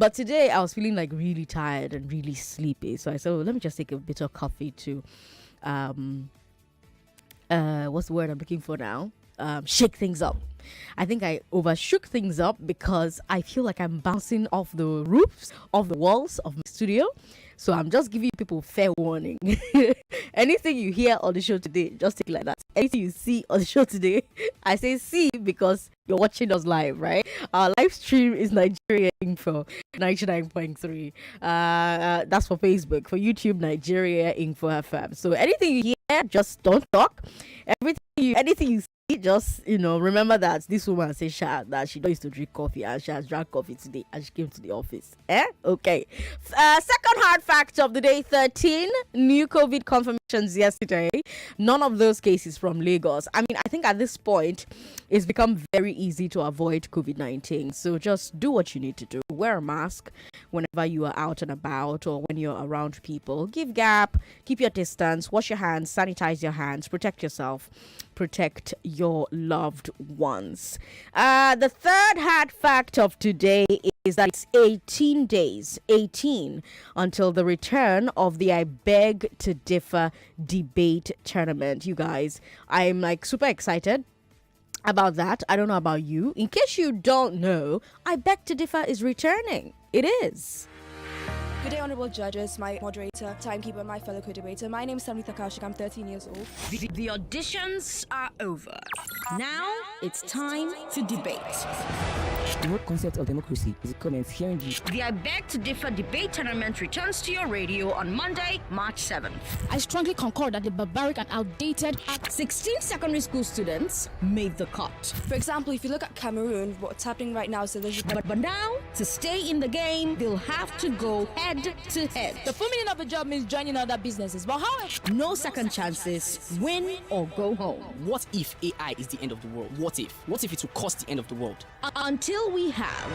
But today I was feeling like really tired and really sleepy. So I said, let me just take a bit of coffee to, what's the word I'm looking for now? Shake things up. I think I overshook things up because I feel like I'm bouncing off the roofs, off the walls of my studio. So I'm just giving people fair warning. Anything you hear on the show today, just take it like that. Anything you see on the show today, I say see because you're watching us live, right? Our live stream is Nigeria Info 99.3. That's for Facebook. For YouTube, Nigeria Info FM. So anything you hear, just don't talk. Anything you see, just remember that this woman said that she used to drink coffee and she has drank coffee today and she came to the office. Okay. Second hard fact of the day: 13 new COVID confirmations yesterday. None of those cases from Lagos. I mean, I think at this point it's become very easy to avoid COVID-19. So just do what you need to do. Wear a mask whenever you are out and about or when you're around people. Give gap, keep your distance, wash your hands, sanitize your hands, protect yourself, protect your loved ones. The third hard fact of today is that it's 18 days, until the return of the I Beg to Differ debate tournament. You guys, I'm like super excited about that. I don't know about you. In case you don't know, I Beg to Differ is returning. It is. Good day, honorable judges, my moderator, timekeeper, my fellow co-debater. My name is Samrita Kaushik. I'm 13 years old. The auditions are over. Now it's time to debate. The whole concept of democracy is a comment hearing the I Beg to Differ debate tournament returns to your radio on Monday, March 7th. I strongly concur that the barbaric and outdated 16 secondary school students made the cut. For example, if you look at Cameroon, what's happening right now is that but now, to stay in the game, they'll have to go head to head. The full meaning of a job means joining other businesses, but however, no second chances, win or go home. What if AI is the end of the world? What if? What if it will cause the end of the world? Until we have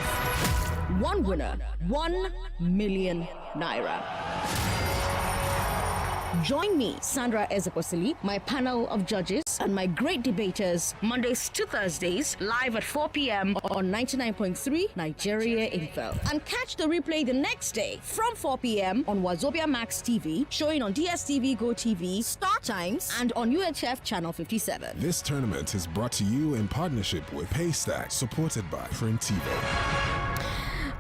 one winner, 1 million naira. Join me, Sandra Ezekwesili, my panel of judges, and my great debaters, Mondays to Thursdays, live at 4 p.m. on 99.3 Nigeria Info. And catch the replay the next day from 4 p.m. on Wazobia Max TV, showing on DSTV, Go TV, Star Times, and on UHF Channel 57. This tournament is brought to you in partnership with Paystack, supported by Printivo.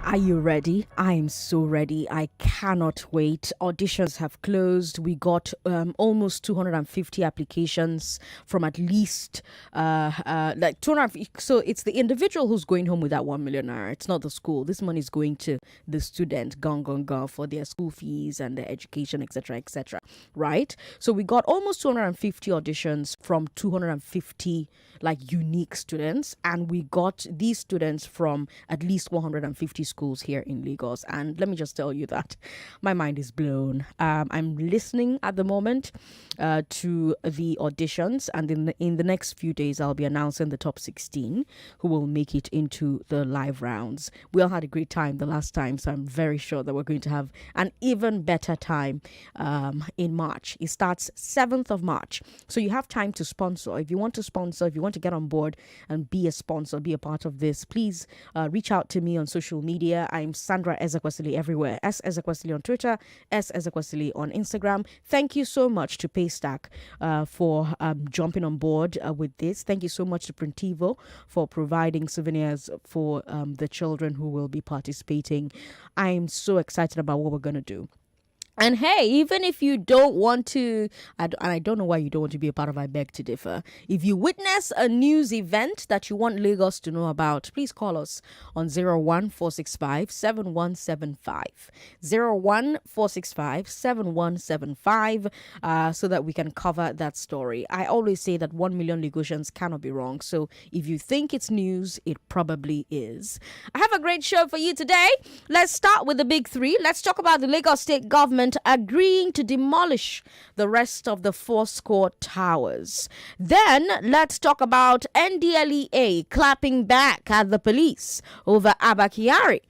Are you ready? I'm so ready. I cannot wait. Auditions have closed. We got almost 250 applications from at least like 250. So it's the individual who's going home with that 1 million naira. It's not the school. This money is going to the student, gone for their school fees and their education, etc., etc. Right? So we got almost 250 auditions from 250 like unique students, and we got these students from at least 150 schools here in Lagos. And let me just tell you that my mind is blown. I'm listening at the moment to the auditions, and in the next few days I'll be announcing the top 16 who will make it into the live rounds. We all had a great time the last time, so I'm very sure that we're going to have an even better time in March. It starts 7th of March, so you have time to sponsor. If you want to sponsor, if you want to get on board and be a sponsor, be a part of this, please reach out to me on social media. I'm Sandra Ezekwesili everywhere. S Ezekwesili on Twitter, S Ezekwesili on Instagram. Thank you so much to Paystack for jumping on board with this. Thank you so much to Printivo for providing souvenirs for the children who will be participating. I'm so excited about what we're going to do. And hey, even if you don't want to, and I don't know why you don't want to be a part of I Beg to Differ, if you witness a news event that you want Lagos to know about, please call us on 01465 7175. 01465 7175 so that we can cover that story. I always say that 1 million Lagosians cannot be wrong. So if you think it's news, it probably is. I have a great show for you today. Let's start with the big three. Let's talk about the Lagos State government agreeing to demolish the rest of the Fourscore Towers. Then let's talk about NDLEA clapping back at the police over Abba Kyari.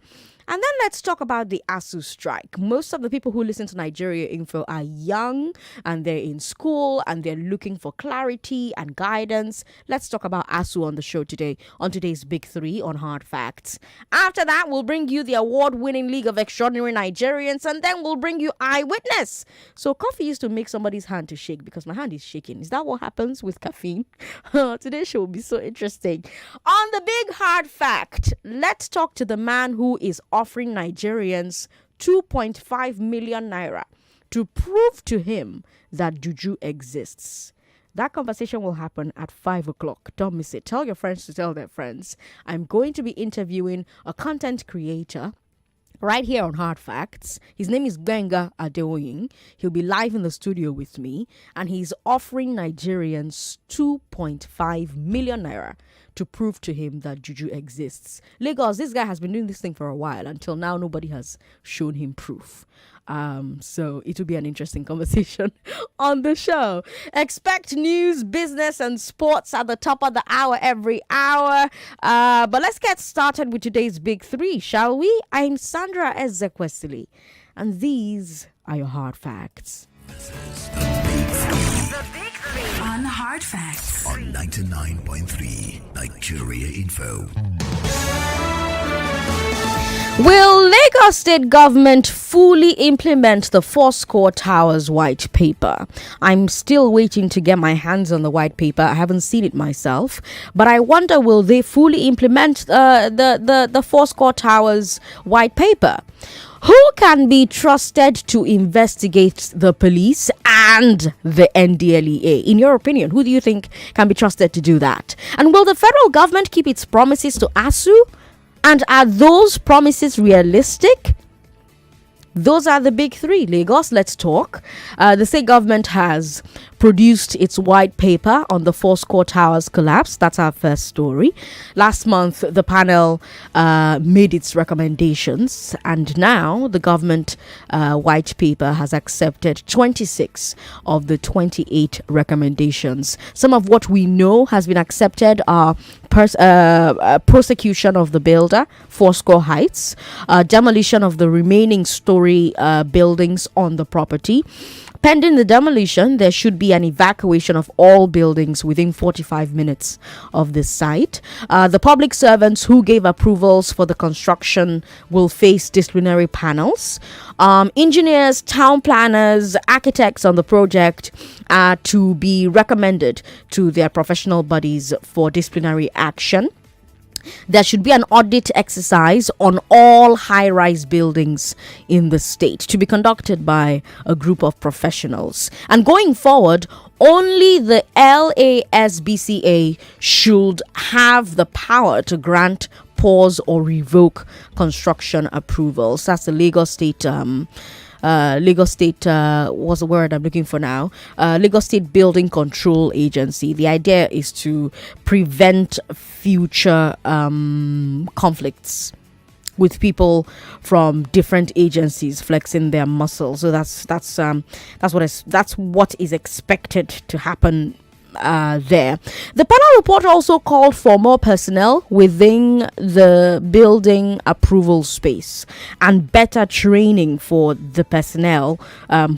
And then let's talk about the ASUU strike. Most of the people who listen to Nigeria Info are young and they're in school and they're looking for clarity and guidance. Let's talk about ASUU on the show today, on today's Big Three on Hard Facts. After that, we'll bring you the award-winning League of Extraordinary Nigerians, and then we'll bring you Eyewitness. So coffee used to make somebody's hand to shake because my hand is shaking. Is that what happens with caffeine? Today's show will be so interesting. On the Big Hard Fact, let's talk to the man who is offering Nigerians 2.5 million naira to prove to him that juju exists. That conversation will happen at 5 o'clock. Don't miss it. Tell your friends to tell their friends. I'm going to be interviewing a content creator right here on Hard Facts. His name is Gbenga Adeoyin. He'll be live in the studio with me, and he's offering Nigerians 2.5 million naira to prove to him that juju exists. Lagos, this guy has been doing this thing for a while. Until now, nobody has shown him proof. So it will be an interesting conversation on the show. Expect news, business, and sports at the top of the hour every hour. But let's get started with today's Big Three, shall we? I'm Sandra Ezekwesili, and these are your hard facts. The Big Three on Hard Facts on 99.3 Nigeria Info. Will Lagos State government fully implement the Fourscore Towers white paper? I'm still waiting to get my hands on the white paper. I haven't seen it myself, but I wonder, will they fully implement the Fourscore Towers white paper? Who can be trusted to investigate the police and the NDLEA? In your opinion, who do you think can be trusted to do that? And will the federal government keep its promises to ASUU? And are those promises realistic? Those are the Big Three. Lagos, let's talk. The state government has produced its white paper on the Fourscore Towers collapse. That's our first story. Last month, the panel made its recommendations, and now the government white paper has accepted 26 of the 28 recommendations. Some of what we know has been accepted are prosecution of the builder, Fourscore Heights, demolition of the remaining story buildings on the property. Pending the demolition, there should be an evacuation of all buildings within 45 minutes of the site. The public servants who gave approvals for the construction will face disciplinary panels. Engineers, town planners, architects on the project are to be recommended to their professional bodies for disciplinary action. There should be an audit exercise on all high-rise buildings in the state to be conducted by a group of professionals. And going forward, only the LASBCA should have the power to grant, pause, or revoke construction approvals. That's the Lagos State was the word I'm looking for now. Lagos State Building Control Agency. The idea is to prevent future conflicts with people from different agencies flexing their muscles. So that's what is expected to happen there. The panel report also called for more personnel within the building approval space and better training for the personnel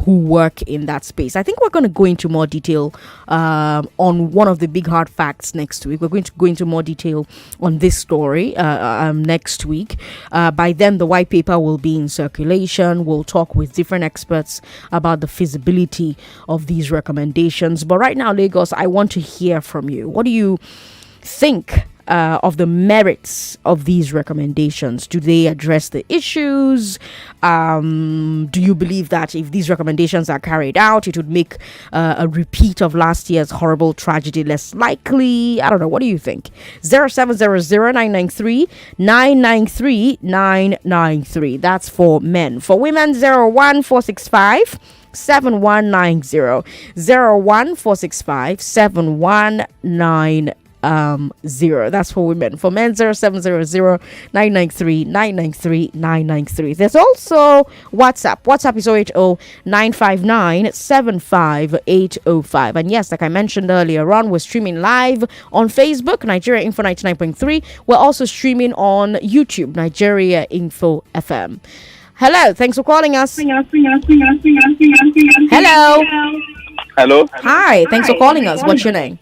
who work in that space. I think we're going to go into more detail on one of the big hard facts next week. We're going to go into more detail on this story next week. By then, the white paper will be in circulation. We'll talk with different experts about the feasibility of these recommendations. But right now, Lagos, I want to hear from you. What do you think of the merits of these recommendations? Do they address the issues? Do you believe that if these recommendations are carried out, it would make a repeat of last year's horrible tragedy less likely? I don't know. What do you think? 0700-993-993. That's for men. For women, 01465 7190 01465 7190. That's for women. For men, 0700 993 993 993. There's also WhatsApp. WhatsApp is 080 959 75805. And yes, like I mentioned earlier on, we're streaming live on Facebook, Nigeria Info 99.3. We're also streaming on YouTube, Nigeria Info FM. Hello, thanks for calling us. Hello. Hello. Hi, thanks for calling us. What's your name?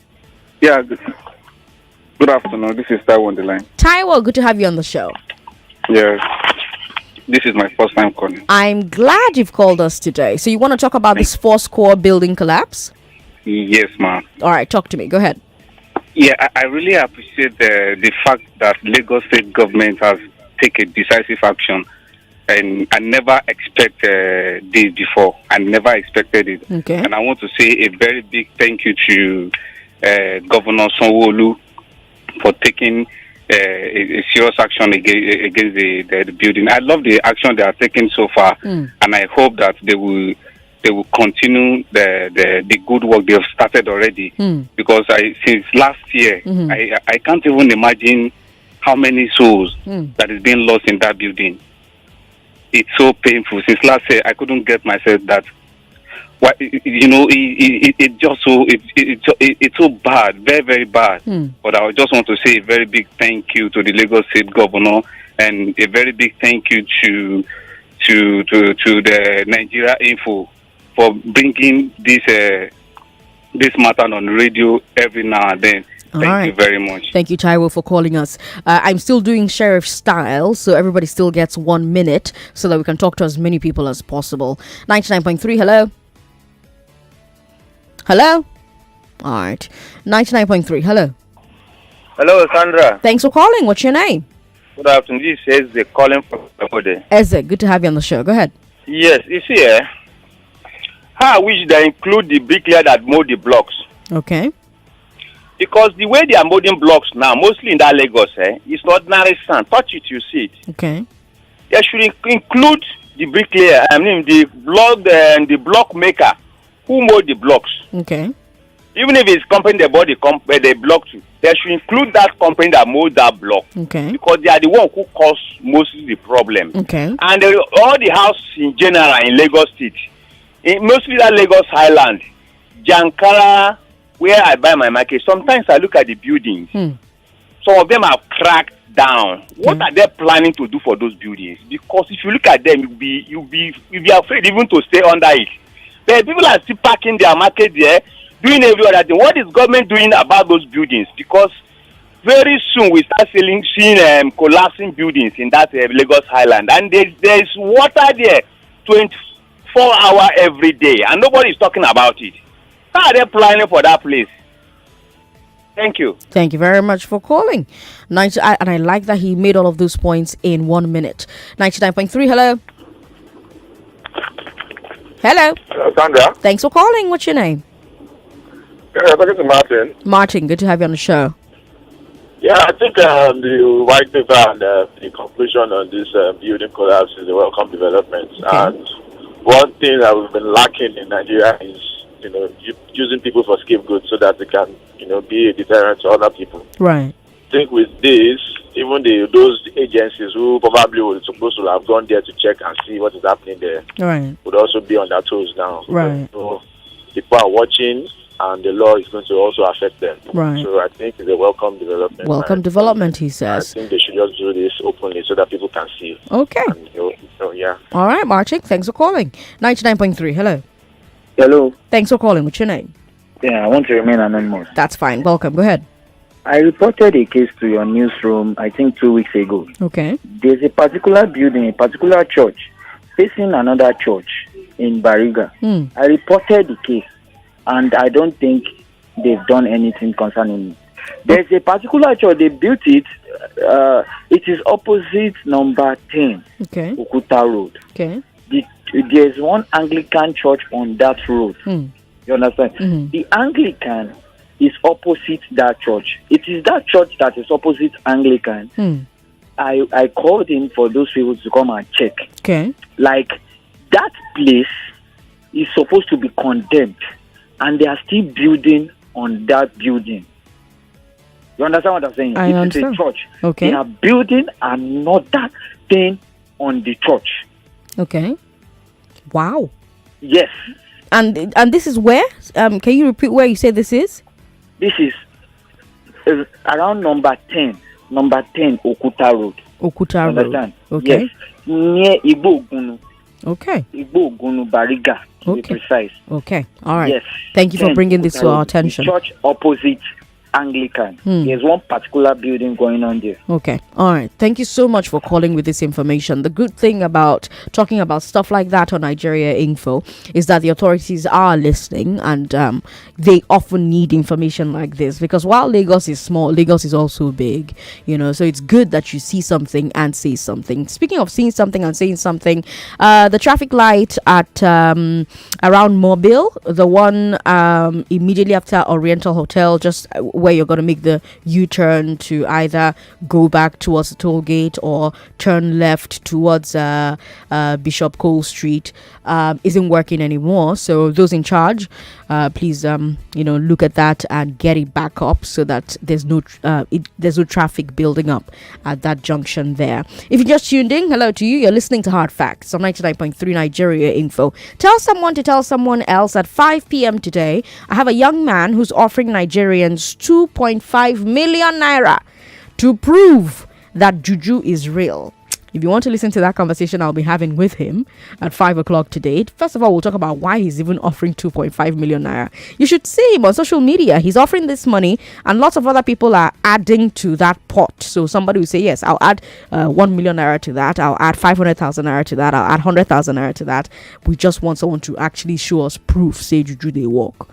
Yeah. Good afternoon. This is Taiwo on the line. Taiwo, good to have you on the show. Yes. This is my first time calling. I'm glad you've called us today. So you want to talk about this Fourscore building collapse? Yes, ma'am. All right, talk to me. Go ahead. Yeah, I really appreciate the fact that Lagos State government has taken decisive action. And I never expected this before. I never expected it. Okay. And I want to say a very big thank you to Governor Sanwo-Olu for taking a serious action against the building. I love the action they are taking so far, and I hope that they will continue the good work they have started already. Because since last year, I can't even imagine how many souls that is being lost in that building. It's so painful. Since last year, I couldn't get myself that. It's so bad, very, very bad. But I just want to say a very big thank you to the Lagos State Governor, and a very big thank you to the Nigeria Info for bringing this matter on radio every now and then. Thank you very much. Thank you, Taiwo, for calling us. I'm still doing sheriff style, so everybody still gets 1 minute so that we can talk to as many people as possible. 99.3, hello? Hello? All right. 99.3, hello? Hello, Sandra. Thanks for calling. What's your name? Good afternoon. This is Eze calling from Ode. Eze, good to have you on the show. Go ahead. Yes, you see, how I wish they include the bricklayer that mold the blocks. Okay. Because the way they are molding blocks now, mostly in that Lagos, it's ordinary sand. Touch it, you see it. Okay. They should include the bricklayer, the block maker who mold the blocks. Okay. Even if it's company they bought the block to, they should include that company that mold that block. Okay. Because they are the one who cause mostly the problem. Okay. And all the houses in general in Lagos State, mostly that Lagos Highland, Jankara, where I buy my market, sometimes I look at the buildings. Some of them are cracked down. What are they planning to do for those buildings? Because if you look at them, you'll be afraid even to stay under it. But people are still parking their market there, doing every other thing. What is government doing about those buildings? Because very soon we start seeing collapsing buildings in that Lagos Highland, and there's water there 24 hours every day, and nobody is talking about it. How are they planning for that place? Thank you. Thank you very much for calling. And I like that he made all of those points in 1 minute. 99.3, hello. Hello. Hello, Sandra. Thanks for calling. What's your name? Yeah, I'm talking to Martin. Martin, good to have you on the show. Yeah, I think the white paper and the conclusion on this building collapse is a welcome development. Okay. And one thing that we've been lacking in Nigeria is, using people for scapegoats so that they can, be a deterrent to other people. Right. I think with this, even those agencies who probably were supposed to have gone there to check and see what is happening there, right, would also be on their toes now. Right. So people are watching, and the law is going to also affect them. Right. So I think it's a welcome development. Welcome development, he says. I think they should just do this openly so that people can see. Okay. And, yeah. All right, Martin, thanks for calling. 99.3, hello. Hello. Thanks for calling. What's your name? Yeah, I want to remain anonymous. That's fine. Welcome. Go ahead. I reported a case to your newsroom, I think 2 weeks ago. Okay. There's a particular building, a particular church, facing another church in Bariga. I reported the case, and I don't think they've done anything concerning it. There's a particular church, they built it. It is opposite number 10, okay, Okuta Road. Okay. There's one Anglican church on that road. You understand? Mm-hmm. The Anglican is opposite that church. It is that church that is opposite Anglican. I called in for those people to come and check. Okay. Like, that place is supposed to be condemned, and they are still building on that building. You understand what I'm saying? I understand. It's a church. Okay. They are building another thing on the church. Okay. Wow. Yes. And this is where? Can you repeat where you say this is? This is around number 10 Okuta Road. Okuta Road. Understand? Okay. Yes. Near Igbo Ogunu. Okay. Igbo Ogunu Bariga, to be precise. Okay. All right. Yes. Thank you for bringing this to our attention. The church opposite Anglican. There's one particular building going on there. Okay. All right. Thank you so much for calling with this information. The good thing about talking about stuff like that on Nigeria Info is that the authorities are listening, and they often need information like this, because while Lagos is small, Lagos is also big, so it's good that you see something and say something. Speaking of seeing something and saying something, the traffic light at around Mobile, the one immediately after Oriental Hotel, just where you're going to make the U-turn to either go back towards the toll gate or turn left towards Bishop Cole Street, isn't working anymore. So those in charge, please look at that and get it back up, so that there's no traffic building up at that junction there. If you just tuned in, hello to you. You're listening to Hard Facts on 99.3 Nigeria Info. Tell someone to tell someone else. At 5 p.m. today, I have a young man who's offering Nigerians 2.5 million naira to prove that juju is real. If you want to listen to that conversation I'll be having with him at 5 o'clock today, first of all, we'll talk about why he's even offering 2.5 million naira. You should see him on social media. He's offering this money, and lots of other people are adding to that pot. So somebody will say, yes, I'll add 1 million naira to that. I'll add 500,000 naira to that. I'll add 100,000 naira to that. We just want someone to actually show us proof, say juju they work.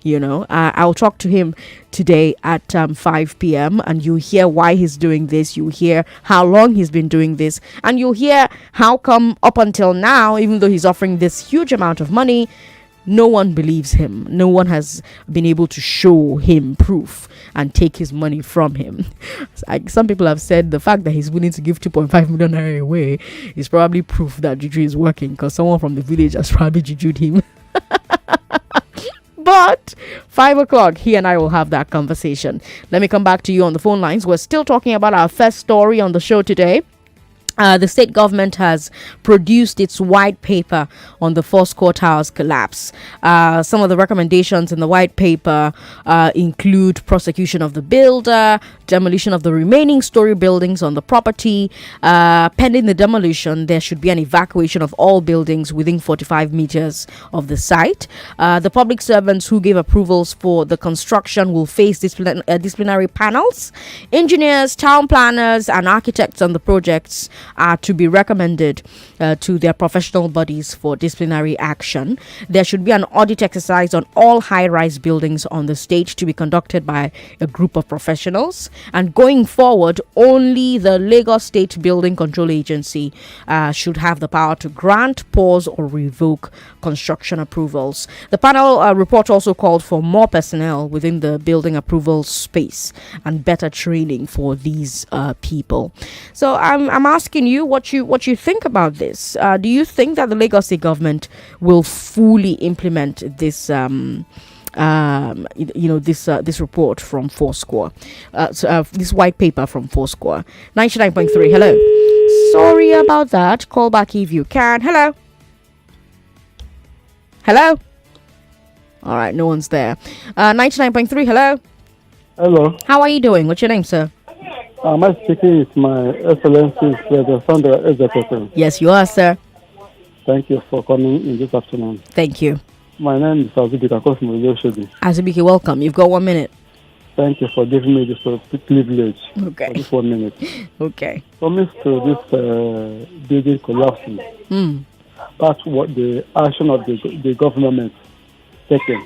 I'll talk to him today at 5 p.m. and you'll hear why he's doing this. You'll hear how long he's been doing this, and you'll hear how come up until now, even though he's offering this huge amount of money, no one believes him. No one has been able to show him proof and take his money from him. Some people have said the fact that he's willing to give 2.5 million naira away is probably proof that juju is working, because someone from the village has probably jujued him. But 5 o'clock, he and I will have that conversation. Let me come back to you on the phone lines. We're still talking about our first story on the show today. The state government has produced its white paper on the Fourscore Towers collapse. Some of the recommendations in the white paper include prosecution of the builder, demolition of the remaining story buildings on the property. Pending the demolition, there should be an evacuation of all buildings within 45 meters of the site. The public servants who gave approvals for the construction will face disciplinary panels. Engineers, town planners, and architects on the projects are to be recommended to their professional bodies for disciplinary action. There should be an audit exercise on all high-rise buildings on the state to be conducted by a group of professionals. And going forward, only the Lagos State Building Control Agency should have the power to grant, pause, or revoke construction approvals. The panel report also called for more personnel within the building approval space and better training for these people. So I'm asking you what you think about this. Do you think that the Lagos State government will fully implement this this report from Fourscore, this white paper from Fourscore? 99.3, hello. Sorry about that. Call back if you can. Hello. All right, no one's there. 99.3, hello. Hello. How are you doing? What's your name, sir? Am I speaking with my Excellency, President Sandra Ezekwesili? Yes, you are, sir. Thank you for coming in this afternoon. Thank you. My name is Azubika Kosmo. Azubika, welcome. You've got 1 minute. Thank you for giving me this privilege. Okay. For this 1 minute. Okay. Coming to this building collapsing, that's what the action of the government taken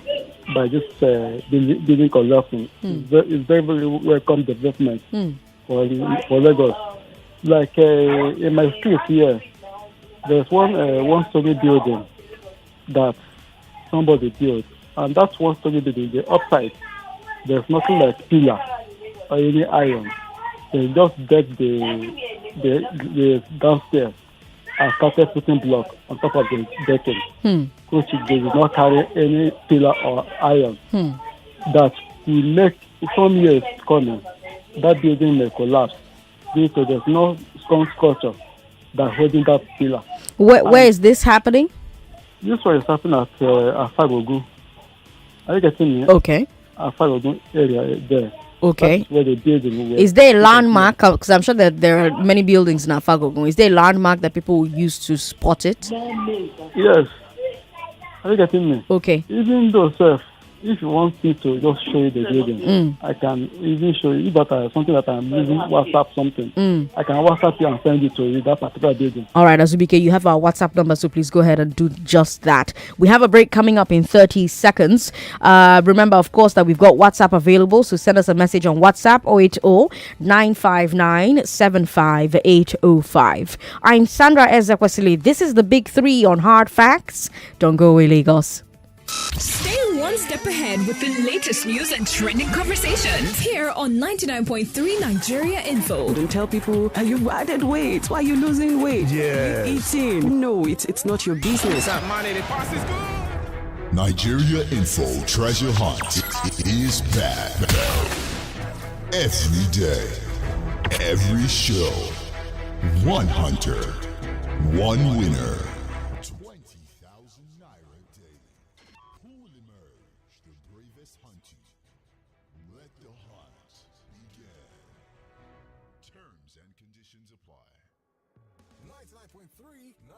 by this building collapsing is very, very welcome development for Lagos. Like in my street here, there's one-story building that somebody built, and that's one-story building. The upside, there's nothing like pillar or any iron. They just dug the downstairs and started putting block on top of the decking, which they did not carry any pillar or iron. That will make some years coming, that building may collapse due to there's no strong structure that holding that pillar. Where is this happening? This one is happening at Afagogu. Are you getting me? Okay. Afagogu area there. Okay. That's where the building is there a landmark? Because I'm sure that there are many buildings in Afagogun. Is there a landmark that people will use to spot it? Yes. Are you getting me? Okay. Even though, sir, if you want me to just show you the building, I can even show you. If that something that I'm using WhatsApp something, I can WhatsApp you and send it to you, that particular building. All right, Azubike, you have our WhatsApp number, so please go ahead and do just that. We have a break coming up in 30 seconds. Remember, of course, that we've got WhatsApp available, so send us a message on WhatsApp 080-959-75805. I'm Sandra Ezekwesili. This is the Big Three on Hard Facts. Don't go away, Lagos. Stay one step ahead with the latest news and trending conversations here on 99.3 Nigeria Info. Don't tell people you've added weight. Why are you losing weight? Yeah. Eating. No, it's not your business. Nigeria Info Treasure Hunt is back. Every day, every show, one hunter, one winner.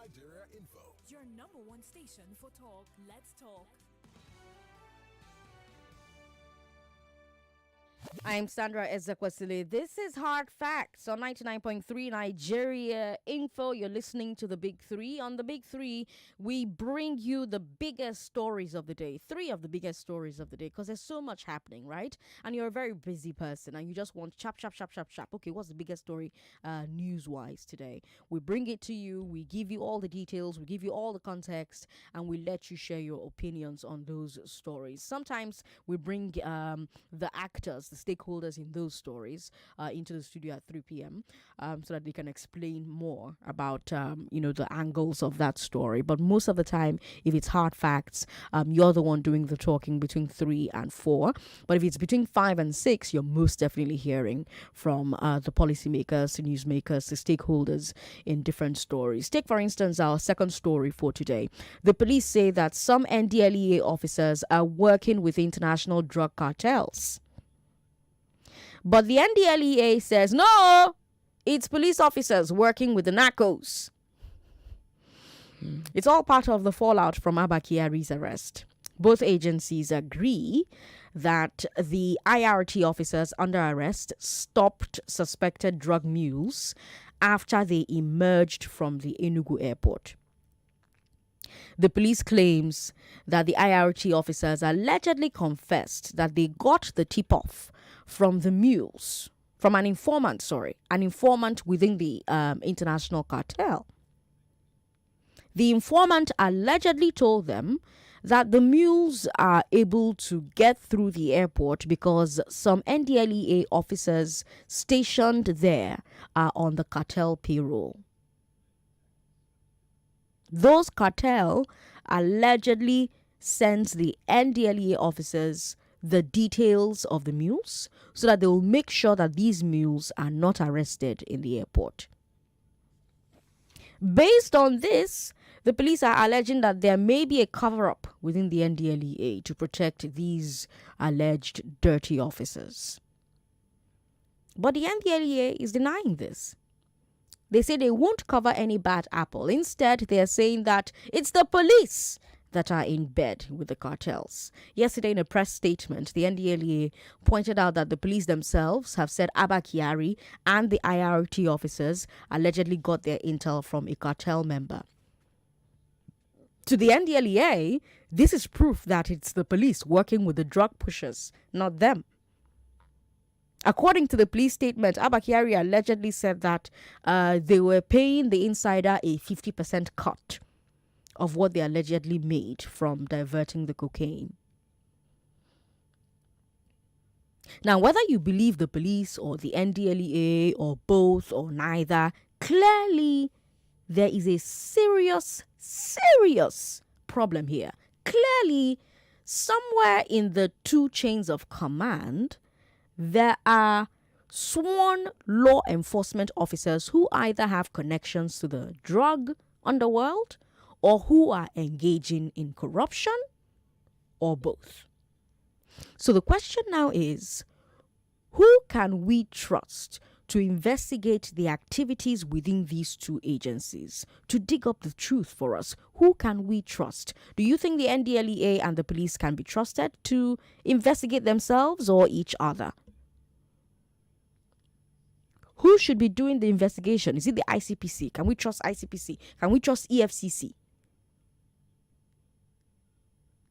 Nigeria Info. Your number one station for talk. Let's talk. I'm Sandra Ezekwesili. This is Hard Facts on 99.3 Nigeria Info. You're listening to the Big Three. On the Big Three, we bring you the biggest stories of the day. Three of the biggest stories of the day, because there's so much happening, right? And you're a very busy person and you just want chap. Okay, what's the biggest story news-wise today? We bring it to you. We give you all the details. We give you all the context, and we let you share your opinions on those stories. Sometimes we bring the actors, the stakeholders in those stories into the studio at 3 p.m. So that they can explain more about the angles of that story. But most of the time, if it's hard facts, you're the one doing the talking between 3 and 4. But if it's between 5 and 6, you're most definitely hearing from the policymakers, the newsmakers, the stakeholders in different stories. Take, for instance, our second story for today. The police say that some NDLEA officers are working with international drug cartels. But the NDLEA says, no, it's police officers working with the narcos. It's all part of the fallout from Abba Kyari's arrest. Both agencies agree that the IRT officers under arrest stopped suspected drug mules after they emerged from the Enugu airport. The police claims that the IRT officers allegedly confessed that they got the tip-off from the mules, from an informant within the international cartel. The informant allegedly told them that the mules are able to get through the airport because some NDLEA officers stationed there are on the cartel payroll. Those cartel allegedly sends the NDLEA officers the details of the mules so that they will make sure that these mules are not arrested in the airport. Based on this, the police are alleging that there may be a cover-up within the NDLEA to protect these alleged dirty officers. But the NDLEA is denying this. They say they won't cover any bad apple. Instead, they are saying that it's the police that are in bed with the cartels. Yesterday, in a press statement, the NDLEA pointed out that the police themselves have said Abba Kyari and the IRT officers allegedly got their intel from a cartel member. To the NDLEA, this is proof that it's the police working with the drug pushers, not them. According to the police statement, Abba Kyari allegedly said that they were paying the insider a 50% cut of what they allegedly made from diverting the cocaine. Now, whether you believe the police or the NDLEA or both or neither, clearly there is a serious problem here. Clearly, somewhere in the two chains of command, there are sworn law enforcement officers who either have connections to the drug underworld or who are engaging in corruption or both. So the question now is, who can we trust to investigate the activities within these two agencies, to dig up the truth for us? Who can we trust? Do you think the NDLEA and the police can be trusted to investigate themselves or each other? Who should be doing the investigation? Is it the ICPC? Can we trust ICPC? Can we trust EFCC?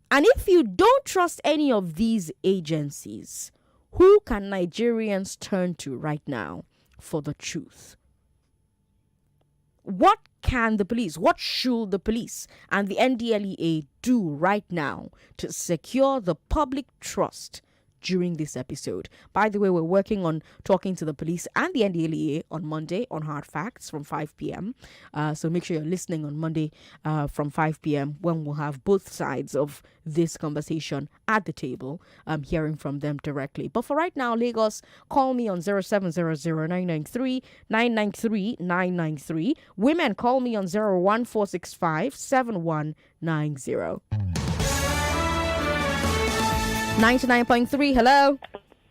And if you don't trust any of these agencies, who can Nigerians turn to right now for the truth? What can the police, what should the police and the NDLEA do right now to secure the public trust during this episode? By the way, we're working on talking to the police and the NDLEA on Monday on Hard Facts from 5 p.m. So make sure you're listening on Monday from 5 p.m. when we'll have both sides of this conversation at the table, hearing from them directly. But for right now, Lagos, call me on 0700-993-993. Women, call me on 01465-7190. 99.3, hello.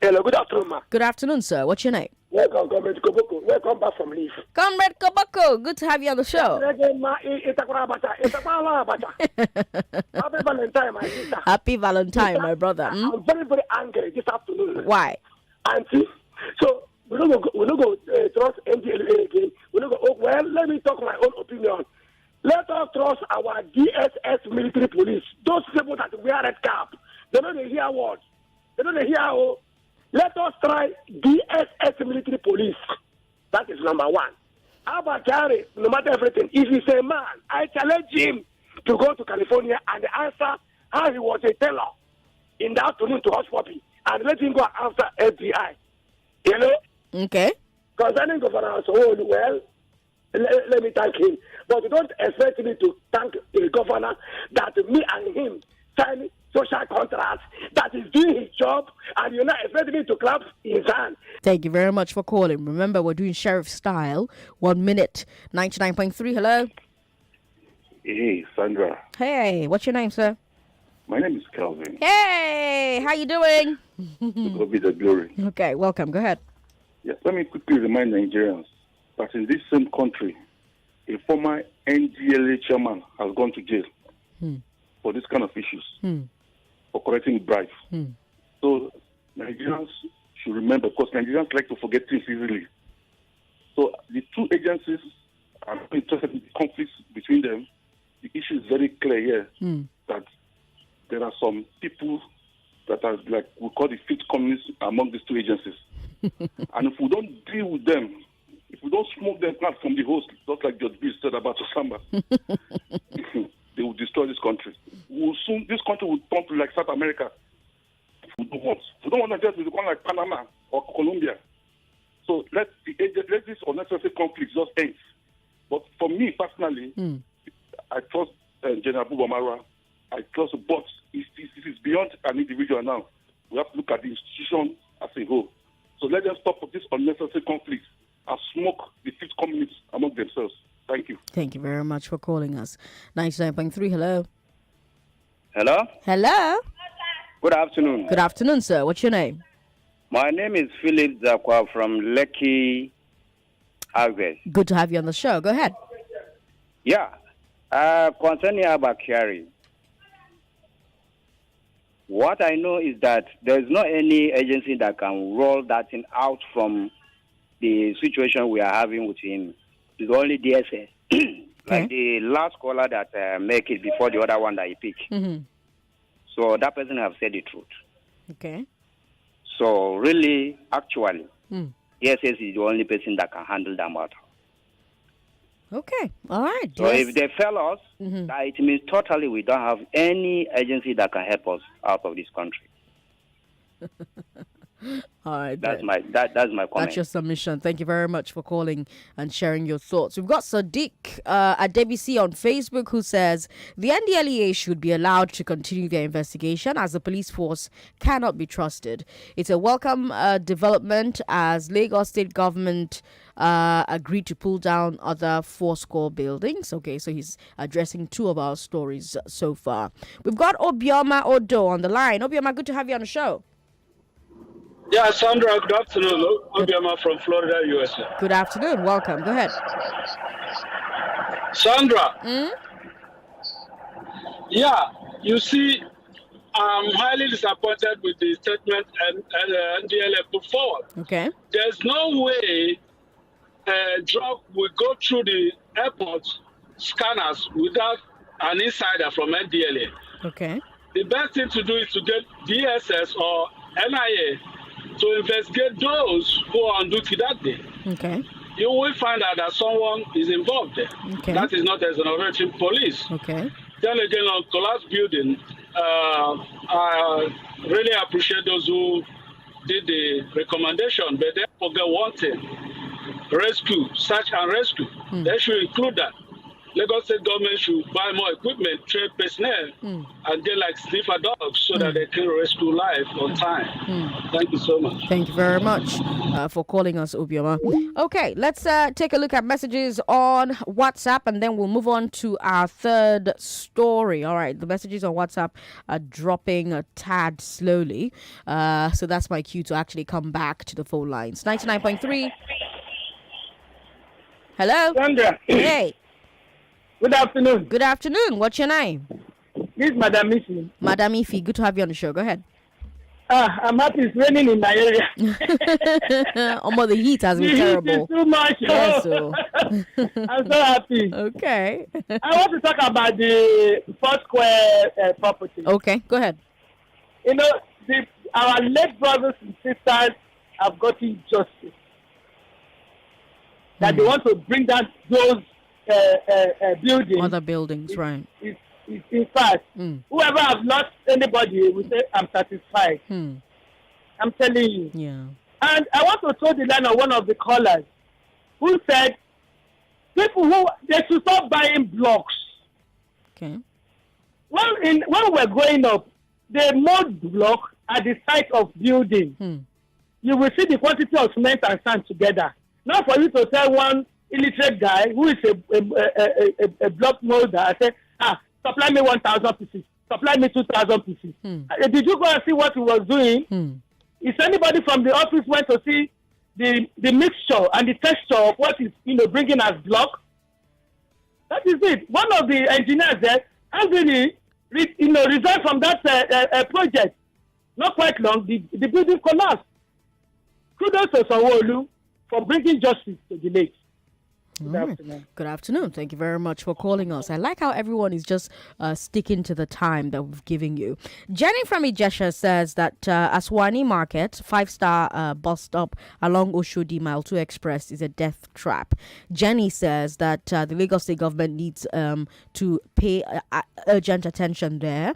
Hello, good afternoon, ma. Good afternoon, sir. What's your name? Welcome, Comrade Koboko. Welcome back from leave. Comrade Koboko, good to have you on the show. Happy Valentine, my sister. Happy Valentine, my brother. I'm very, very angry this afternoon. Why? Auntie, so we don't go trust NDLEA again. We don't go, well, let me talk my own opinion. Let us trust our DSS military police. Those people that wear red cap. They don't hear words. They don't hear. Oh. Let us try DSS military police. That is number one. Abba Kyari, no matter everything, if he's a man, I challenge him to go to California and answer how he was a teller in the afternoon to Hush Puppy and let him go after FBI. You know? Okay. Concerning Governor Sanwo-Olu, well, let me thank him. But don't expect me to thank a governor that me and him sign social contracts, that is doing his job, and you're not expecting me to clap his hand. Thank you very much for calling. Remember, we're doing sheriff style. 1 minute. 99.3, hello. Hey, Sandra. Hey, what's your name, sir? My name is Calvin. Hey, how you doing? To be the glory. Okay, welcome. Go ahead. Yes, let me quickly remind Nigerians that in this same country, a former NDLEA chairman has gone to jail for this kind of issues, for collecting bribes. So Nigerians should remember, because Nigerians like to forget things easily. So the two agencies are not interested in the conflicts between them. The issue is very clear here that there are some people that are, like, we call the fifth communists among these two agencies. And if we don't deal with them, if we don't smoke them out from the host, just like Judge B said about Osama, they will destroy this country. This country will turn to like South America. We don't want Nigeria to become like Panama or Colombia. So let this unnecessary conflict just end. But for me personally, I trust General Bubamara. I trust, but it is beyond an individual now. We have to look at the institution as a whole. So let them stop this unnecessary conflict and smoke the fifth communists among themselves. Thank you. Thank you very much for calling us. 99.3, hello. Hello? Hello. Good afternoon. Good afternoon, sir. What's your name? My name is Philip Zakwa from Lekki, Harvest. Good to have you on the show. Go ahead. Yeah. Concerning Abba Kyari, what I know is that there is not any agency that can roll that thing out from the situation we are having with him. It's only DSS. Like the last caller that make it before the other one that he picked. So that person have said the truth. Okay. So really, actually, DSS is the only person that can handle that matter. Okay. All right. So if they fail us, that it means totally we don't have any agency that can help us out of this country. All right. That's my comment. That's your submission. Thank you very much for calling and sharing your thoughts. We've got Sadiq at DBC on Facebook who says the NDLEA should be allowed to continue their investigation as the police force cannot be trusted. It's a welcome development as Lagos state government agreed to pull down other Fourscore buildings. Okay, so he's addressing two of our stories so far. We've got Obioma Odo on the line. Obioma, good to have you on the show. Yeah, Sandra, good afternoon. Obioma from Florida, USA. Good afternoon. Welcome. Go ahead. Sandra. Yeah, you see, I'm highly disappointed with the statement and NDLEA put forward. Okay. There's no way a drug will go through the airport scanners without an insider from NDLEA. Okay. The best thing to do is to get DSS or NIA to investigate those who are on duty that day. Okay. You will find out that someone is involved there. Okay. That is not exonerating police. Okay. Then again, on collapsed building, I really appreciate those who did the recommendation, but they forget one thing: rescue, search and rescue. They should include that. Lagos state government should buy more equipment, train personnel, and get like sniffer dogs so that they can rescue life on time. Thank you so much. Thank you very much for calling us, Obioma. Okay, let's take a look at messages on WhatsApp and then we'll move on to our third story. All right, the messages on WhatsApp are dropping a tad slowly. So that's my cue to actually come back to the phone lines. 99.3. Hello? Sandra. Hey. Good afternoon. Good afternoon. What's your name? This is Madam Ifi. Madam Ifi, good to have you on the show. Go ahead. I'm happy it's raining in my area. The heat has been terrible. It's too much. Yes, so. I'm so happy. Okay. I want to talk about the Foursquare property. Okay, go ahead. You know, our late brothers and sisters have gotten justice. That they want to bring down those buildings. Other buildings, right. In fact, whoever has lost anybody will say, I'm satisfied. I'm telling you. Yeah. And I want to throw the line on one of the callers who said, they should stop buying blocks. Okay. When we're growing up, the mud block at the site of building, you will see the quantity of cement and sand together. Not for you to tell one illiterate guy who is a block molder, I say, supply me 1,000 pieces, supply me 2,000 pieces. Did you go and see what he was doing? Is anybody from the office went to see the mixture and the texture of what is bringing as block? That is it. One of the engineers there actually resigned from that project. Not quite long, the building collapsed. Kudos to Sanwo-Olu for bringing justice to the lake. Good afternoon. Good afternoon. Thank you very much for calling us. I like how everyone is just sticking to the time that we've given you. Jenny from Ijesha says that Aswani Market, 5-star bus stop along Oshodi Mile 2 Express is a death trap. Jenny says that the Lagos State government needs to pay urgent attention there.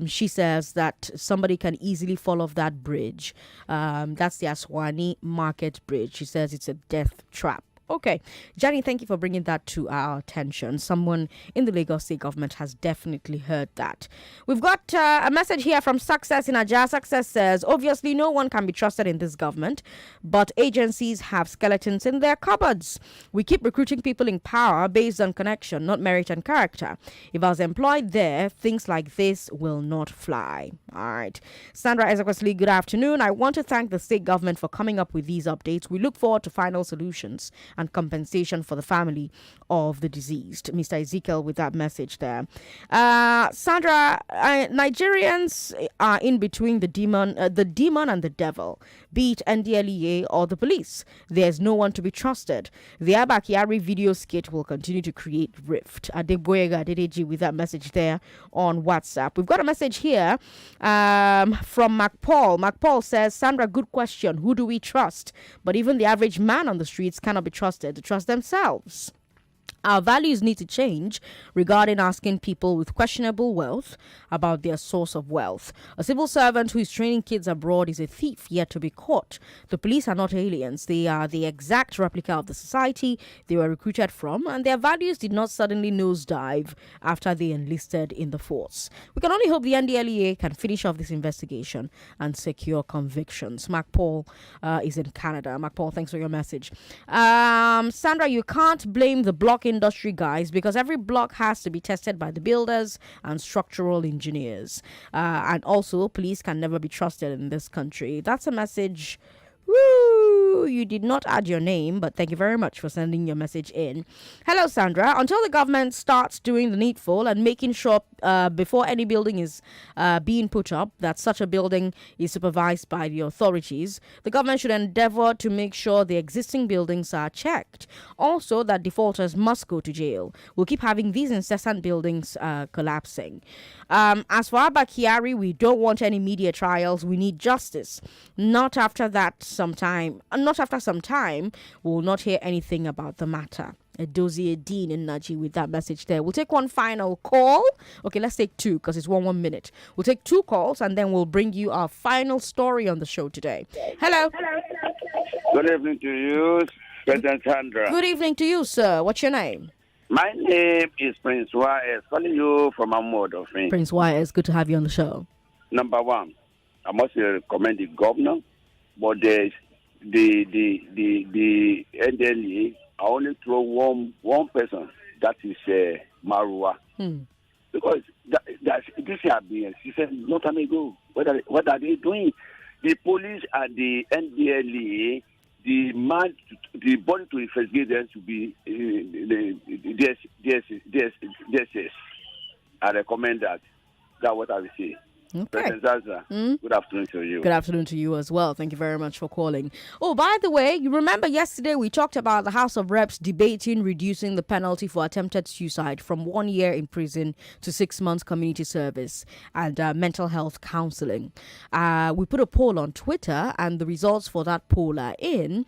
She says that somebody can easily fall off that bridge. That's the Aswani Market Bridge. She says it's a death trap. Okay, Jenny, thank you for bringing that to our attention. Someone in the Lagos State government has definitely heard that. We've got a message here from Success in Aja. Success says, obviously no one can be trusted in this government, but agencies have skeletons in their cupboards. We keep recruiting people in power based on connection, not merit and character. If I was employed there, things like this will not fly. All right. Sandra Ezekwesili, good afternoon. I want to thank the state government for coming up with these updates. We look forward to final solutions and compensation for the family of the deceased. Mr. Ezekiel with that message there. Sandra, Nigerians are in between the demon and the devil, be it NDLEA or the police. There's no one to be trusted. The Abba Kyari video skit will continue to create rift. Adeboyega Adedeji with that message there on WhatsApp. We've got a message here from MacPaul. MacPaul says, Sandra, good question. Who do we trust? But even the average man on the streets cannot be trusted to trust themselves. Our values need to change regarding asking people with questionable wealth about their source of wealth. A civil servant who is training kids abroad is a thief yet to be caught. The police are not aliens. They are the exact replica of the society they were recruited from, and their values did not suddenly nosedive after they enlisted in the force. We can only hope the NDLEA can finish off this investigation and secure convictions. Mark Paul is in Canada. Mark Paul, thanks for your message. Sandra, you can't blame the block industry guys because every block has to be tested by the builders and structural engineers. And also, police can never be trusted in this country. That's a message. Woo! You did not add your name, but thank you very much for sending your message in. Hello, Sandra. Until the government starts doing the needful and making sure before any building is being put up that such a building is supervised by the authorities, the government should endeavor to make sure the existing buildings are checked. Also, that defaulters must go to jail. We'll keep having these incessant buildings collapsing. As for Abba Kyari, we don't want any media trials. We need justice. Not after some time, we'll not hear anything about the matter. Edozie Dean in Naji with that message there. We'll take one final call. Okay, let's take two because it's 1 minute. We'll take two calls and then we'll bring you our final story on the show today. Hello. Good evening to you, President Sandra. Good evening to you, sir. What's your name? My name is Prince Y.S. calling you from Amodo. Prince Y.S., good to have you on the show. Number one, I must commend the governor, but the NDLEA, I only throw one person, that is Marua. Because this has been existed long time ago. What are they doing? The police and the NDLEA, the body to investigate them to be the DSS. I recommend that. That's what I will say. Okay. President Zaza, good afternoon to you. Good afternoon to you as well. Thank you very much for calling. Oh, by the way, you remember yesterday we talked about the House of Reps debating reducing the penalty for attempted suicide from 1 year in prison to 6 months community service and mental health counseling. We put a poll on Twitter and the results for that poll are in.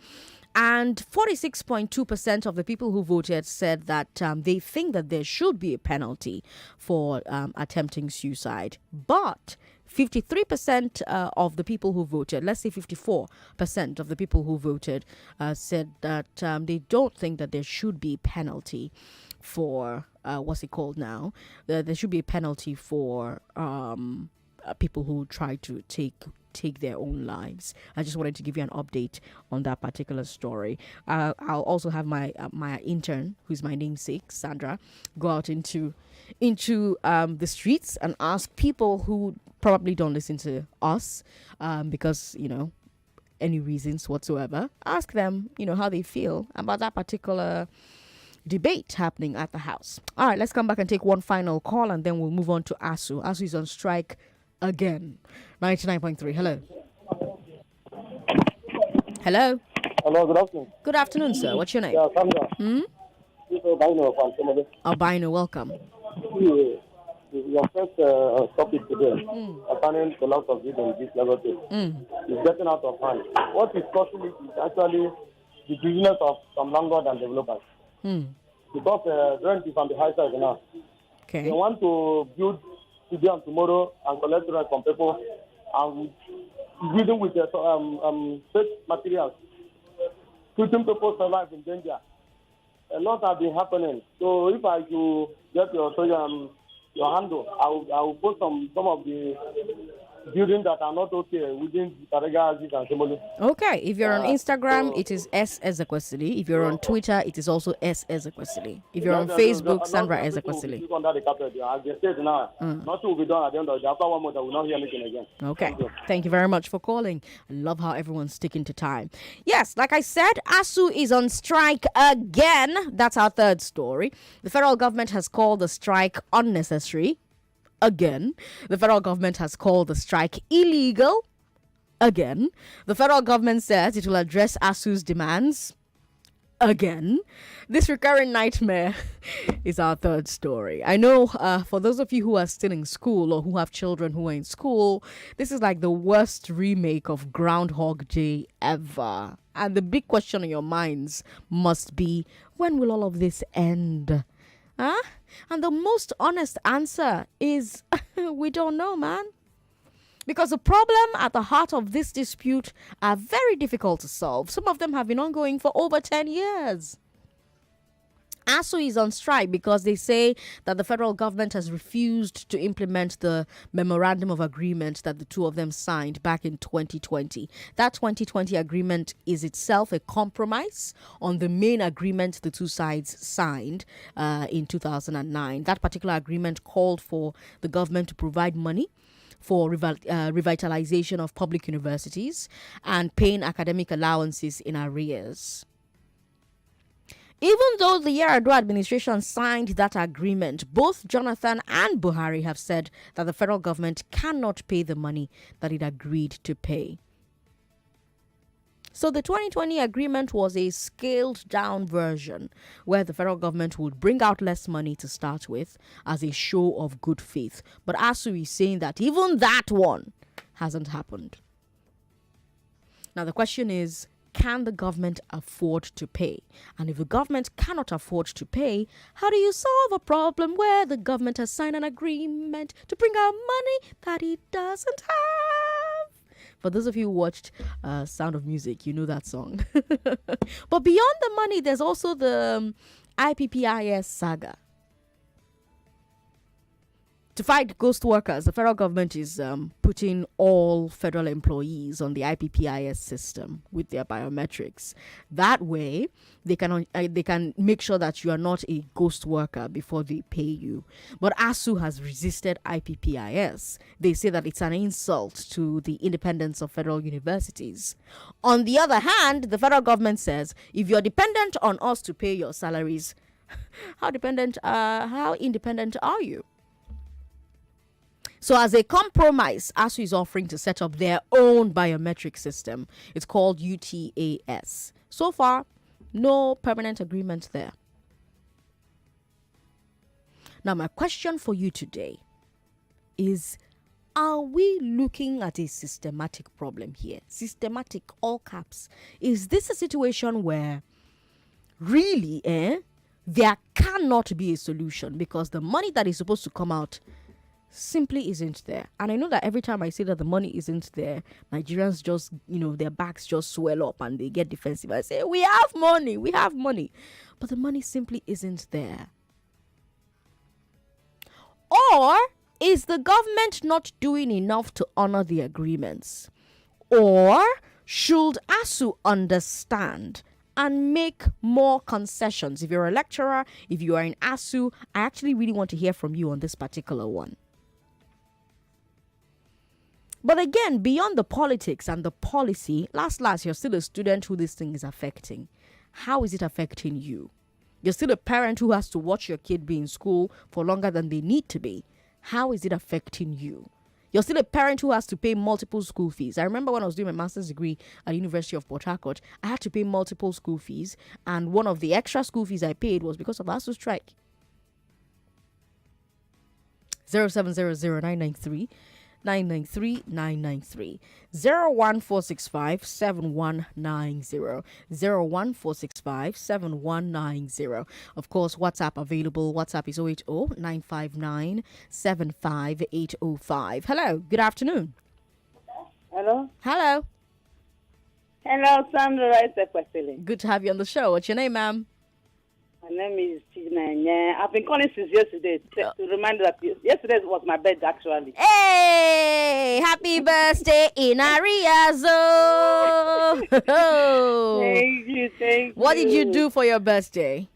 And 46.2% of the people who voted said that they think that there should be a penalty for attempting suicide. But 53% of the people who voted, let's say 54% of the people who voted said that they don't think that there should be a penalty for, what's it called now? There should be a penalty for people who try to take their own lives. I just wanted to give you an update on that particular story. I'll also have my intern, who's my namesake, Sandra, go out into the streets and ask people who probably don't listen to us because, any reasons whatsoever. Ask them, how they feel about that particular debate happening at the House. All right, let's come back and take one final call and then we'll move on to ASUU. ASUU is on strike again. 99.3. Hello. Hello. Hello, good afternoon. Good afternoon, sir. What's your name? Yeah, Sandra. This is Albino from Somali. Albino, welcome. Your first topic today, concerning the loss of this in this level is getting out of hand. What is causing it is actually the business of some landlords and developers. Because rent is on the high side now. Okay. They want to build today and tomorrow and collect rent from people and building with fake materials, putting people's lives in danger. A lot have been happening. So if I could get your handle, I will post some of the buildings that are not okay within Tarega Aziz and Shomolu. Okay, if you're on Instagram, it is S. Ezekwesili. If you're on Twitter, it is also S. Ezekwesili. If you're on Facebook, Sandra Ezekwesili. Under the carpet, as they said now, nothing will be done at the end of the day. After 1 month, I will not hear anything again. Okay, thank you very much for calling. I love how everyone's sticking to time. Yes, like I said, ASUU is on strike again. That's our third story. The federal government has called the strike unnecessary. Again, the federal government has called the strike illegal. Again, the federal government says it will address ASUU's demands. again. This recurring nightmare is our third story. I know for those of you who are still in school or who have children who are in school, this is like the worst remake of Groundhog Day ever. And the big question on your minds must be, when will all of this end? Huh? And the most honest answer is, we don't know, man. Because the problem at the heart of this dispute are very difficult to solve. Some of them have been ongoing for over 10 years. ASUU is on strike because they say that the federal government has refused to implement the memorandum of agreement that the two of them signed back in 2020. That 2020 agreement is itself a compromise on the main agreement the two sides signed in 2009. That particular agreement called for the government to provide money for revitalization of public universities and paying academic allowances in arrears. Even though the Yar'Adua administration signed that agreement, both Jonathan and Buhari have said that the federal government cannot pay the money that it agreed to pay. So the 2020 agreement was a scaled down version where the federal government would bring out less money to start with as a show of good faith. But ASUU is saying that even that one hasn't happened. Now the question is, can the government afford to pay? And if the government cannot afford to pay, how do you solve a problem where the government has signed an agreement to bring out money that it doesn't have? For those of you who watched Sound of Music, you know that song. But beyond the money, there's also the IPPIS saga. To fight ghost workers, the federal government is putting all federal employees on the IPPIS system with their biometrics. That way, they can make sure that you are not a ghost worker before they pay you. But ASUU has resisted IPPIS. They say that it's an insult to the independence of federal universities. On the other hand, the federal government says, if you're dependent on us to pay your salaries, how independent are you? So as a compromise, ASUU is offering to set up their own biometric system. It's called UTAS. So far, no permanent agreement there. Now, my question for you today is, are we looking at a systematic problem here? Systematic, all caps. Is this a situation where really there cannot be a solution because the money that is supposed to come out simply isn't there? And I know that every time I say that the money isn't there, Nigerians just, their backs just swell up and they get defensive. I say, we have money. But the money simply isn't there. Or is the government not doing enough to honor the agreements? Or should ASUU understand and make more concessions? If you're a lecturer, if you are in ASUU, I actually really want to hear from you on this particular one. But again, beyond the politics and the policy, last, you're still a student who this thing is affecting. How is it affecting you? You're still a parent who has to watch your kid be in school for longer than they need to be. How is it affecting you? You're still a parent who has to pay multiple school fees. I remember when I was doing my master's degree at the University of Port Harcourt, I had to pay multiple school fees. And one of the extra school fees I paid was because of ASUU strike. 0700993 993 993 01465 7190 01465 7190. Of course, WhatsApp available. WhatsApp is 080 959 75805. Hello, good afternoon. Hello. Hello, Sandra Ezekwesili. good to have you on the show. What's your name, ma'am? My name is Tina. I've been calling since yesterday to remind you that yesterday was my birthday, actually. Hey, happy birthday in arrears. Thank you. What did you do for your birthday?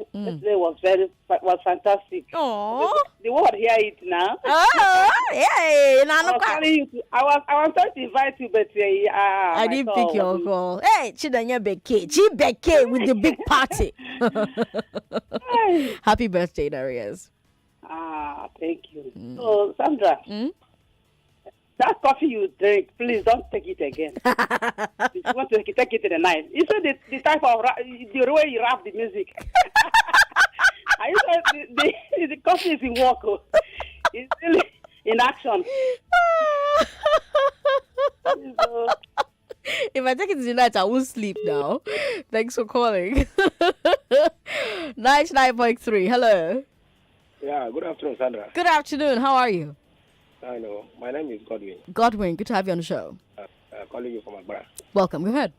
Yesterday was fantastic. Oh, the world hear it now. Oh, yay! I was trying to invite you, but I didn't pick your call. Hey, Chidanya Beke, Chibeke with the big party. Happy birthday, Darius. Thank you. So, Sandra. that coffee you drink, please don't take it again. If you want to take it in the night. You said the type of the way you rap the music. I said the coffee is in work. It's really in action. If I take it tonight, I won't sleep now. Thanks for calling. 99.3. Hello. Yeah, good afternoon, Sandra. Good afternoon. How are you? I know. My name is Godwin. Godwin, good to have you on the show. Calling you from Agbara. Welcome. Go ahead.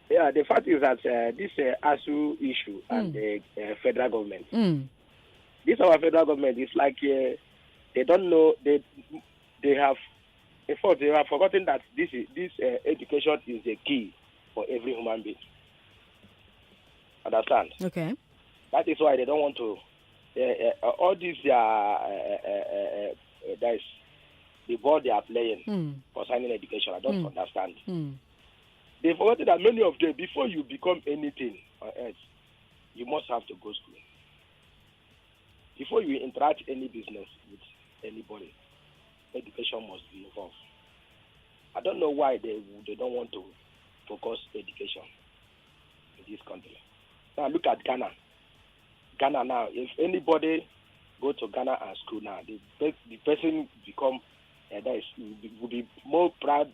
Yeah, the fact is that this ASUU issue and the federal government. This our federal government is like they don't know they have. In fact, they have forgotten that this education is the key for every human being. Understand? Okay. That is why they don't want to. All these there's the ball they are playing concerning education. I don't understand. They forgot that many of them, before you become anything on earth, you must have to go to school. Before you interact any business with anybody, education must be involved. I don't know why they don't want to focus education in this country. Now look at Ghana. Ghana now, if anybody go to Ghana and school now, the person become will be more proud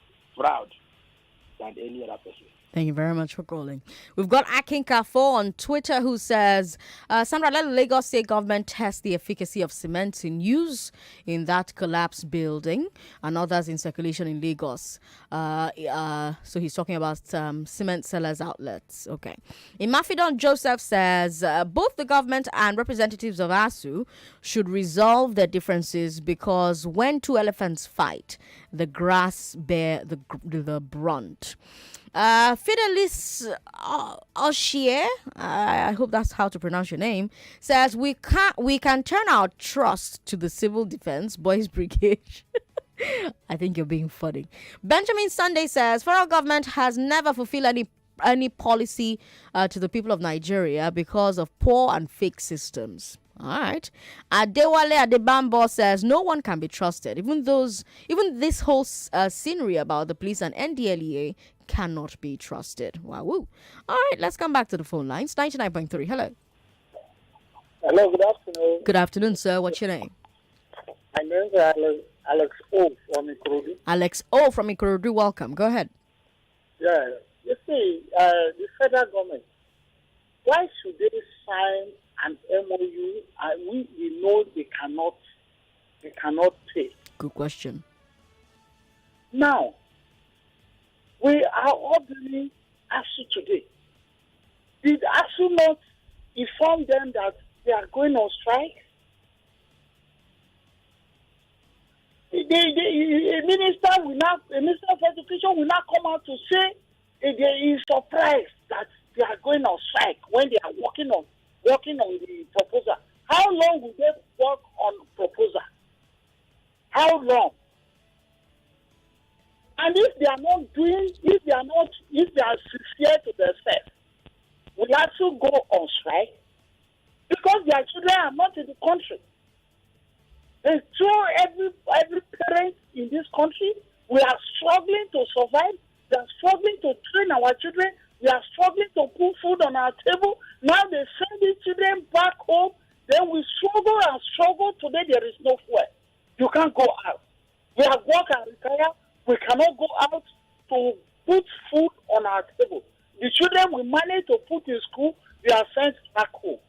than any other person. Thank you very much for calling. We've got Akin Kafo on Twitter who says, Sandra, let the Lagos State government test the efficacy of cement in use in that collapsed building and others in circulation in Lagos. So he's talking about cement sellers outlets. Okay. Imafidon Joseph says, both the government and representatives of ASUU should resolve their differences because when two elephants fight, the grass bear the brunt. Fidelis Oshier, I hope that's how to pronounce your name, says we can turn our trust to the Civil Defense Boys Brigade. I think you're being funny. Benjamin Sunday says federal government has never fulfilled any policy to the people of Nigeria because of poor and fake systems. All right. Adewale Adebambo says no one can be trusted. Even this whole scenery about the police and NDLEA cannot be trusted. Wow. All right, let's come back to the phone lines. 99.3. Hello. Hello, good afternoon. Good afternoon, sir. What's your name? My name is Alex O from Ikorodu. Alex O from Ikorodu. Welcome. Go ahead. Yeah. You see, the federal government, why should they sign an MOU and we know they cannot pay? Good question. Now, we are all blaming ASUU today. Did ASUU not inform them that they are going on strike? A minister of education will not come out to say they is surprised that they are going on strike when they are working on the proposal. How long will they work on proposal? How long? And if they are sincere to themselves, will ASUU go on strike? Because their children are not in the country. They show every parent in this country, we are struggling to survive. We are struggling to train our children. We are struggling to put food on our table. Now they send these children back home. Then we struggle and struggle. Today there is no fuel. You can't go out. We have work and retire. We cannot go out to put food on our table. The children we manage to put in school, we are sent back home.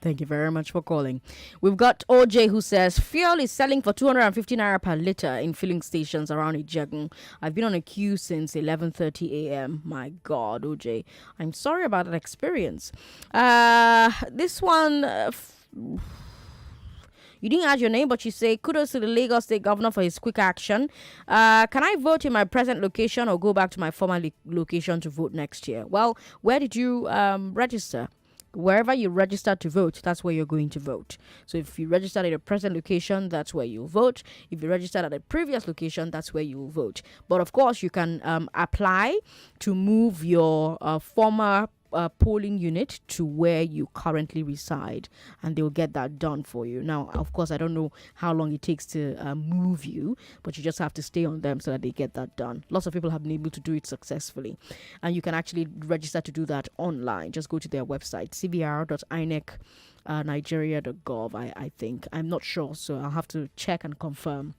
Thank you very much for calling. We've got OJ who says fuel is selling for 250 naira per litre in filling stations around Ijegun. I've been on a queue since 11:30 a.m. My God, OJ, I'm sorry about that experience. This one, you didn't add your name, but you say kudos to the Lagos State Governor for his quick action. Can I vote in my present location or go back to my former location to vote next year? Well, where did you register? Wherever you registered to vote, that's where you're going to vote. So if you registered at a present location, that's where you'll vote. If you registered at a previous location, that's where you'll vote. But of course, you can apply to move your former polling unit to where you currently reside, and they'll get that done for you. Now, of course, I don't know how long it takes to move you, but you just have to stay on them so that they get that done. Lots of people have been able to do it successfully, and you can actually register to do that online. Just go to their website, cvr.inec.nigeria.gov. I think, I'm not sure, so I'll have to check and confirm.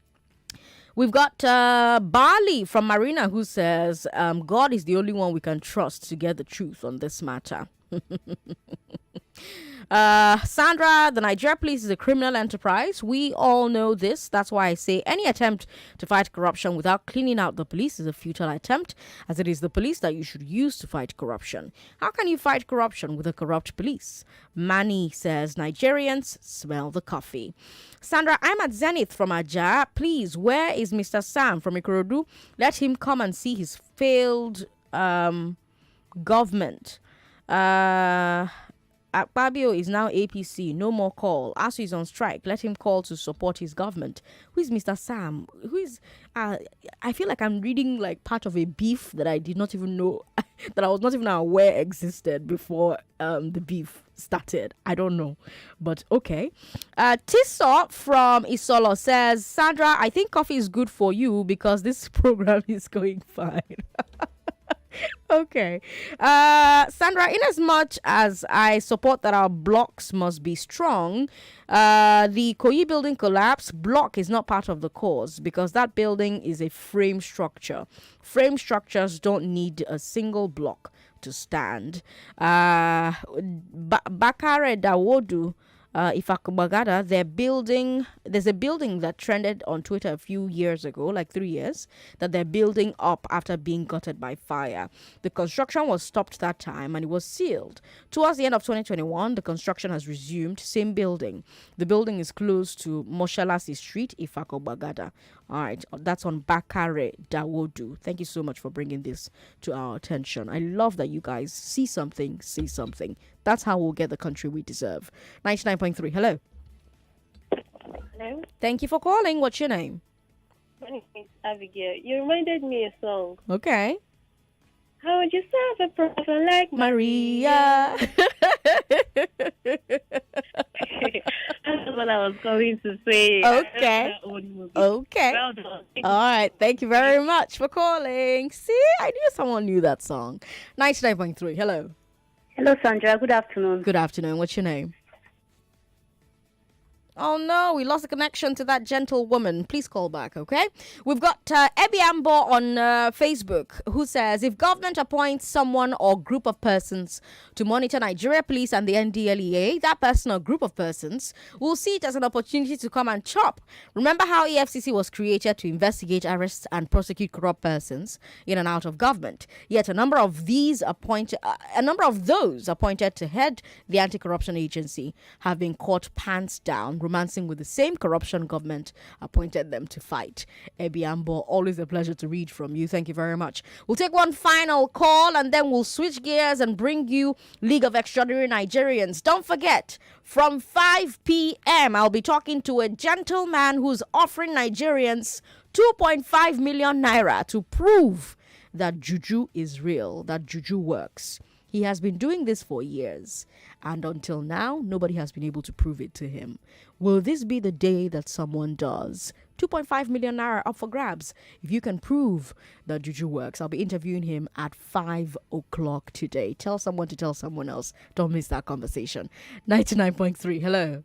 We've got Bali from Marina, who says, God is the only one we can trust to get the truth on this matter. Sandra, the Nigeria police is a criminal enterprise. We all know this. That's why I say any attempt to fight corruption without cleaning out the police is a futile attempt, as it is the police that you should use to fight corruption. How can you fight corruption with a corrupt police? Manny says, Nigerians, smell the coffee. Sandra, I'm at Zenith from Aja. Please, where is Mr. Sam from Ikorodu? Let him come and see his failed government. Akpabio is now APC. No more call. ASUU is on strike. Let him call to support his government. Who is Mr. Sam? Who is? I feel like I'm reading like part of a beef that I did not even know, that I was not even aware existed before the beef started. I don't know, but okay. Tissa from Isolo says, Sandra, I think coffee is good for you because this program is going fine. Okay. Sandra, in as much as I support that our blocks must be strong, the Koyi building collapse block is not part of the cause because that building is a frame structure. Frame structures don't need a single block to stand. Bakare Dawodu, Ifakubagada, there's a building that trended on Twitter a few years ago, like 3 years, that they're building up after being gutted by fire. The construction was stopped that time and it was sealed. Towards the end of 2021, the construction has resumed, same building. The building is close to Moshalasi Street, Ifakubagada. All right, that's on Bakare Dawodu. Thank you so much for bringing this to our attention. I love that you guys see something, say something. That's how we'll get the country we deserve. 99.3. Hello. Hello. Thank you for calling. What's your name? My name is Abigail. You reminded me a song. Okay. How would you serve a person like Maria? That's what I was going to say. Okay. Okay. Well done. All right. Thank you very much for calling. See, I knew someone knew that song. 99.3. Hello. Hello, Sandra. Good afternoon. Good afternoon. What's your name? Oh no, we lost the connection to that gentle woman. Please call back, okay? We've got Ebiambo on Facebook who says, if government appoints someone or group of persons to monitor Nigeria Police and the NDLEA, that person or group of persons will see it as an opportunity to come and chop. Remember how EFCC was created to investigate, arrest and prosecute corrupt persons in and out of government. Yet a number of those appointed to head the anti-corruption agency have been caught pants down, romancing with the same corruption government appointed them to fight. Ebiambo, always a pleasure to read from you. Thank you very much. We'll take one final call and then we'll switch gears and bring you League of Extraordinary Nigerians. Don't forget, from 5 p.m., I'll be talking to a gentleman who's offering Nigerians 2.5 million naira to prove that juju is real, that juju works. He has been doing this for years, and until now, nobody has been able to prove it to him. Will this be the day that someone does? 2.5 million naira up for grabs. If you can prove that juju works, I'll be interviewing him at 5 o'clock today. Tell someone to tell someone else. Don't miss that conversation. 99.3. Hello.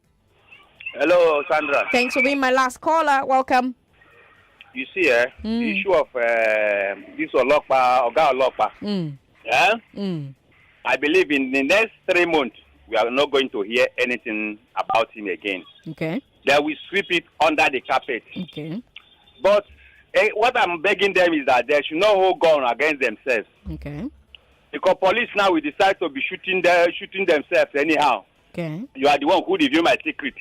Hello, Sandra. Thanks for being my last caller. Welcome. You see, the issue of this Olokpa, Oga Olokpa. Yeah? I believe in the next 3 months, we are not going to hear anything about him again. Okay. They will sweep it under the carpet. Okay. But what I'm begging them is that they should not hold gun against themselves. Okay. Because police now will decide to be shooting themselves anyhow. Okay. You are the one who revealed my secret.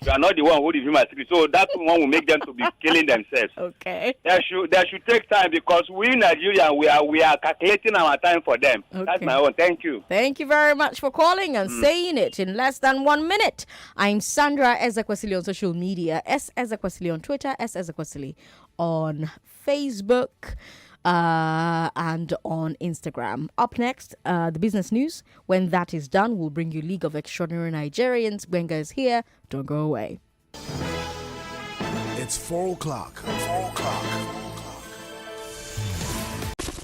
You are not the one who revealed my secret. So that one will make them to be killing themselves. Okay. They should take time because we Nigerians, we are calculating our time for them. Okay. That's my own. Thank you. Thank you very much for calling and saying it in less than 1 minute. I'm Sandra Ezekwesili on social media. S Ezekwesili on Twitter. S Ezekwesili on Facebook. and on Instagram. Up next, the business news. When that is done, we'll bring you League of Extraordinary Nigerians. Benga is here. Don't go away. It's 4 o'clock. 4 o'clock.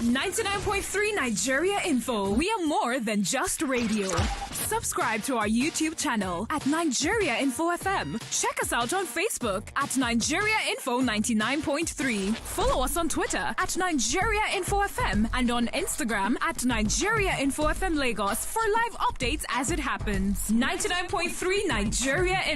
99.3 Nigeria Info. We are more than just radio. Subscribe to our YouTube channel at Nigeria Info FM. Check us out on Facebook at Nigeria Info 99.3. Follow us on Twitter at Nigeria Info FM and on Instagram at Nigeria Info FM Lagos for live updates as it happens. 99.3 Nigeria Info.